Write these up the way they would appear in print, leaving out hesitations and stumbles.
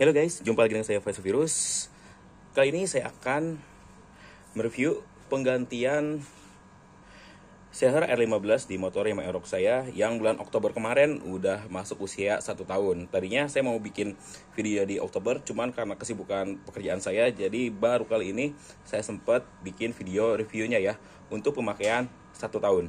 Halo guys, jumpa lagi dengan saya Faisal Virus. Kali ini saya akan mereview penggantian Seher R15 di motor Yamaha Aerox saya yang bulan Oktober kemarin udah masuk usia 1 tahun. Tadinya saya mau bikin video di Oktober, cuman karena kesibukan pekerjaan saya, jadi baru kali ini saya sempat bikin video reviewnya ya untuk pemakaian 1 tahun.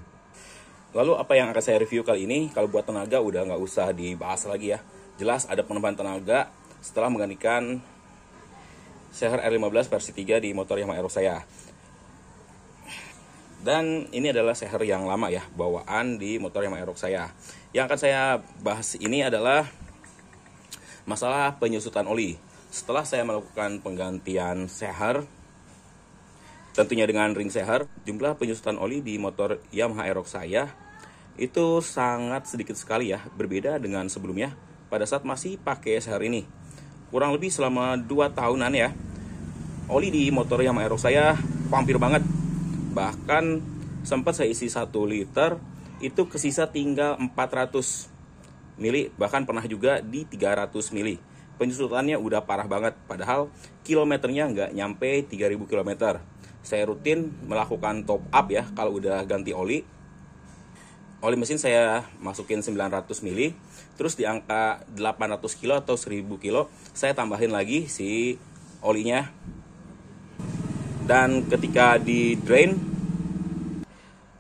Lalu apa yang akan saya review kali ini? Kalau buat tenaga udah nggak usah dibahas lagi ya. Jelas ada penambahan tenaga setelah menggantikan Seher R15 versi 3 di motor Yamaha Aerox saya. Dan ini adalah Seher yang lama ya, bawaan di motor Yamaha Aerox saya. Yang akan saya bahas ini adalah masalah penyusutan oli. Setelah saya melakukan penggantian Seher, tentunya dengan ring Seher, jumlah penyusutan oli di motor Yamaha Aerox saya itu sangat sedikit sekali ya, berbeda dengan sebelumnya pada saat masih pakai Seher ini. Kurang lebih selama 2 tahunan ya, oli di motor Yamaha Aerox saya vampir banget. Bahkan sempat saya isi 1 liter, itu kesisa tinggal 400 mili, bahkan pernah juga di 300 mili. Penyusutannya udah parah banget, padahal kilometernya nggak nyampe 3000 km. Saya rutin melakukan top up ya kalau udah ganti oli. Oli mesin saya masukin 900 mili, terus di angka 800 kilo atau 1000 kilo saya tambahin lagi si olinya. Dan ketika di drain,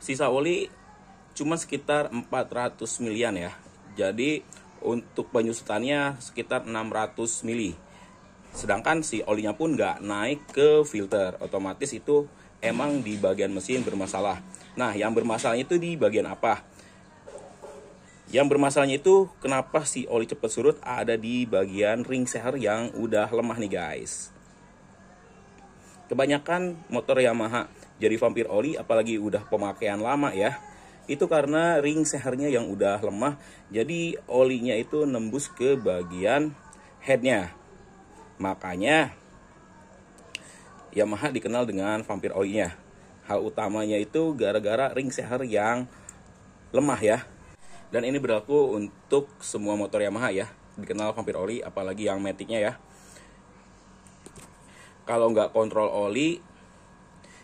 sisa oli cuma sekitar 400 milian ya. Jadi untuk penyusutannya sekitar 600 mili. Sedangkan si olinya pun nggak naik ke filter. Otomatis itu emang di bagian mesin bermasalah. Nah, yang bermasalahnya itu di bagian apa? Yang bermasalahnya itu kenapa si oli cepat surut ada di bagian ring Seher yang udah lemah nih guys. Kebanyakan motor Yamaha jadi vampir oli, apalagi udah pemakaian lama ya, itu karena ring Sehernya yang udah lemah, jadi olinya itu nembus ke bagian headnya. Makanya Yamaha dikenal dengan vampir olinya. Hal utamanya itu gara-gara ring Seher yang lemah ya. Dan ini berlaku untuk semua motor Yamaha ya, dikenal vampir oli, apalagi yang maticnya ya. Kalau nggak kontrol oli,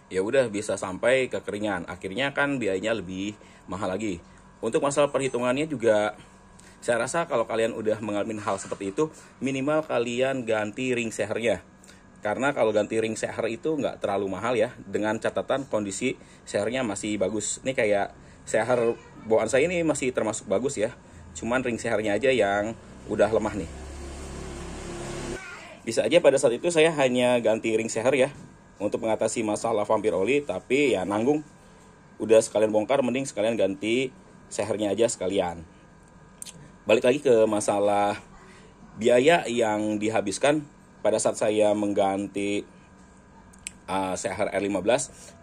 ya udah bisa sampai kekeringan. Akhirnya kan biayanya lebih mahal lagi. Untuk masalah perhitungannya juga, saya rasa kalau kalian udah mengalami hal seperti itu, minimal kalian ganti ring Sehernya. Karena kalau ganti ring Seher itu nggak terlalu mahal ya, dengan catatan kondisi Sehernya masih bagus. Ini kayak Seher bawaan saya ini masih termasuk bagus ya, cuman ring Sehernya aja yang udah lemah nih. Bisa aja pada saat itu saya hanya ganti ring Seher ya untuk mengatasi masalah vampir oli, tapi ya nanggung. Udah sekalian bongkar, mending sekalian ganti Sehernya aja sekalian. Balik lagi ke masalah biaya yang dihabiskan pada saat saya mengganti Seher R15.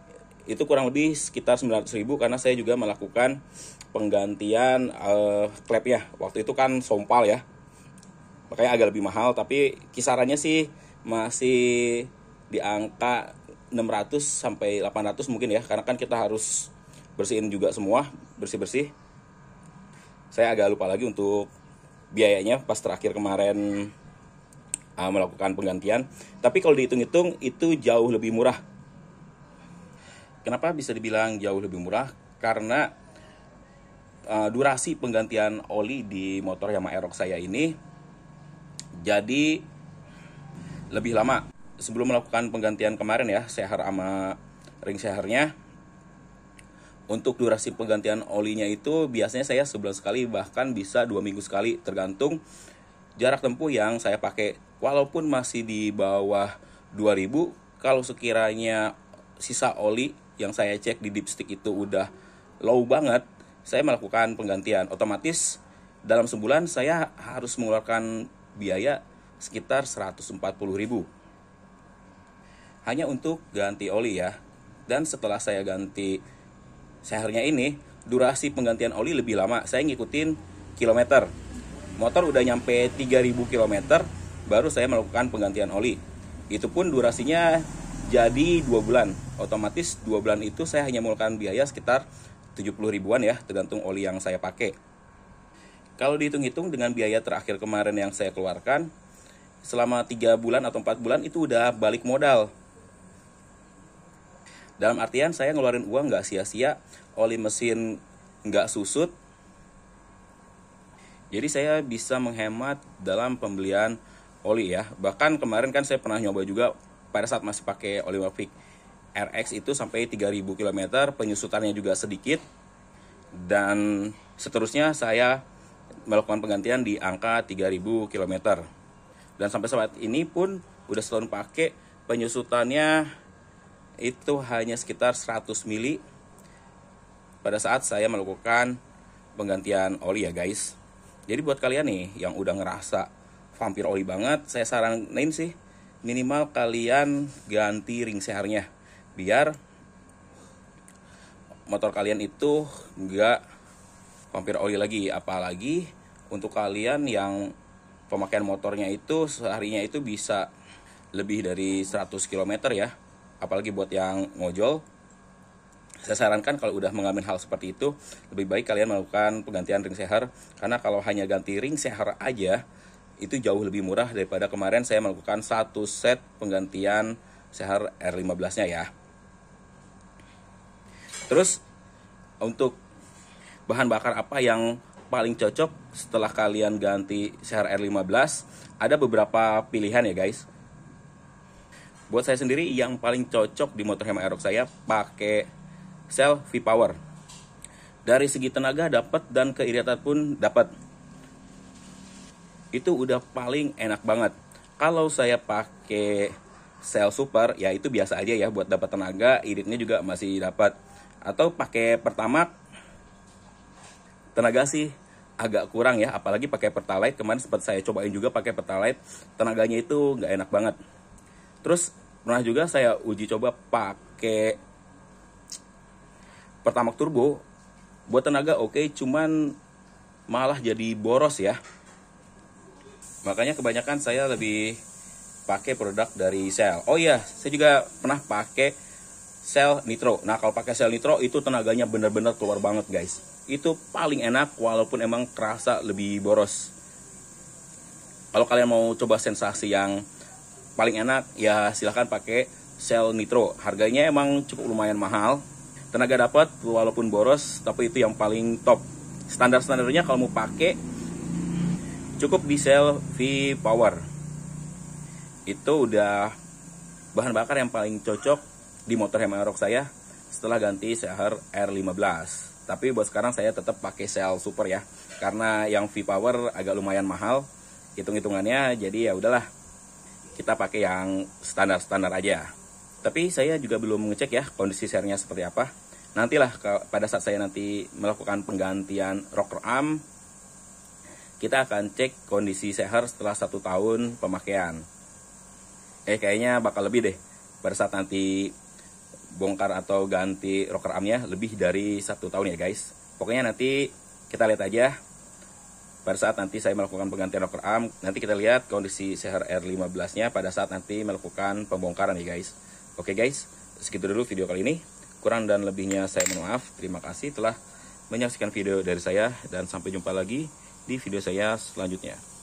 Itu kurang lebih sekitar 900.000 karena saya juga melakukan penggantian klepnya. Waktu itu kan sompal ya, makanya agak lebih mahal, tapi kisarannya sih masih di angka 600 sampai 800 mungkin ya, karena kan kita harus bersihin juga semua, bersih-bersih. Saya agak lupa lagi untuk biayanya pas terakhir kemarin melakukan penggantian. Tapi kalau dihitung-hitung itu jauh lebih murah. Kenapa bisa dibilang jauh lebih murah? Karena durasi penggantian oli di motor Yamaha Aerox saya ini jadi lebih lama. Sebelum melakukan penggantian kemarin ya, Seher sama ring Sehernya, untuk durasi penggantian olinya itu biasanya saya sebulan sekali, bahkan bisa 2 minggu sekali, tergantung jarak tempuh yang saya pakai. Walaupun masih di bawah 2000, kalau sekiranya sisa oli yang saya cek di dipstick itu udah low banget, saya melakukan penggantian. Otomatis dalam sebulan saya harus mengeluarkan biaya sekitar 140.000 hanya untuk ganti oli ya. Dan setelah saya ganti Sehernya ini, durasi penggantian oli lebih lama. Saya ngikutin kilometer. Motor udah nyampe 3000 km baru saya melakukan penggantian oli. Itu pun durasinya jadi 2 bulan. Otomatis 2 bulan itu saya hanya mengeluarkan biaya sekitar 70.000-an ya, tergantung oli yang saya pakai. Kalau dihitung-hitung dengan biaya terakhir kemarin yang saya keluarkan, selama 3 bulan atau 4 bulan itu udah balik modal. Dalam artian saya ngeluarin uang nggak sia-sia, oli mesin nggak susut. Jadi saya bisa menghemat dalam pembelian oli ya. Bahkan kemarin kan saya pernah nyoba juga pada saat masih pakai oli Mavic RX itu sampai 3000 km, penyusutannya juga sedikit. Dan seterusnya saya melakukan penggantian di angka 3000 km. Dan sampai saat ini pun udah setahun pakai, penyusutannya itu hanya sekitar 100 mili pada saat saya melakukan penggantian oli ya guys. Jadi buat kalian nih yang udah ngerasa vampir oli banget, saya saranin sih minimal kalian ganti ring sehernya biar motor kalian itu nggak vampir oli lagi. Apalagi untuk kalian yang pemakaian motornya itu seharinya itu bisa lebih dari 100 km ya, apalagi buat yang ngojol. Saya sarankan kalau udah mengalami hal seperti itu, lebih baik kalian melakukan penggantian ring seher. Karena kalau hanya ganti ring seher aja, itu jauh lebih murah daripada kemarin saya melakukan 1 set penggantian seher R15-nya ya. Terus, untuk bahan bakar apa yang paling cocok setelah kalian ganti seher R15, ada beberapa pilihan ya guys. Buat saya sendiri, yang paling cocok di motor Hemat Aerox saya pakai sel V-Power. Dari segi tenaga dapat dan keiritan pun dapat. Itu udah paling enak banget. Kalau saya pakai sel Super, ya itu biasa aja ya buat dapat tenaga, iritnya juga masih dapat. Atau pakai Pertamax, tenaga sih agak kurang ya, apalagi pakai Pertalite. Kemarin sempat saya cobain juga pakai Pertalite, tenaganya itu nggak enak banget. Terus pernah juga saya uji coba pakai Pertamax Turbo, buat tenaga oke, cuman malah jadi boros ya. Makanya kebanyakan saya lebih pakai produk dari Shell. Oh iya, saya juga pernah pakai Shell Nitro. Nah, kalau pakai Shell Nitro itu tenaganya bener-bener keluar banget guys. Itu paling enak walaupun emang kerasa lebih boros. Kalau kalian mau coba sensasi yang paling enak, ya silahkan pakai Shell Nitro. Harganya emang cukup lumayan mahal. Tenaga dapat walaupun boros, tapi itu yang paling top. Standar-standarnya kalau mau pakai cukup di Shell V-Power. Itu udah bahan bakar yang paling cocok di motor Hemat Aerox saya setelah ganti seher R15. Tapi buat sekarang saya tetap pakai Shell Super ya, karena yang V-Power agak lumayan mahal hitung-hitungannya. Jadi ya udahlah, kita pakai yang standar-standar aja. Tapi saya juga belum mengecek ya kondisi sehernya seperti apa. Nantilah pada saat saya nanti melakukan penggantian rocker arm, kita akan cek kondisi seher setelah 1 tahun pemakaian. Kayaknya bakal lebih deh pada saat nanti bongkar atau ganti rocker armnya, lebih dari 1 tahun ya guys. Pokoknya nanti kita lihat aja pada saat nanti saya melakukan penggantian rocker arm. Nanti kita lihat kondisi seher R15 nya pada saat nanti melakukan pembongkaran ya guys. Oke guys, segitu dulu video kali ini. Kurang dan lebihnya saya mohon maaf. Terima kasih telah menyaksikan video dari saya, dan sampai jumpa lagi di video saya selanjutnya.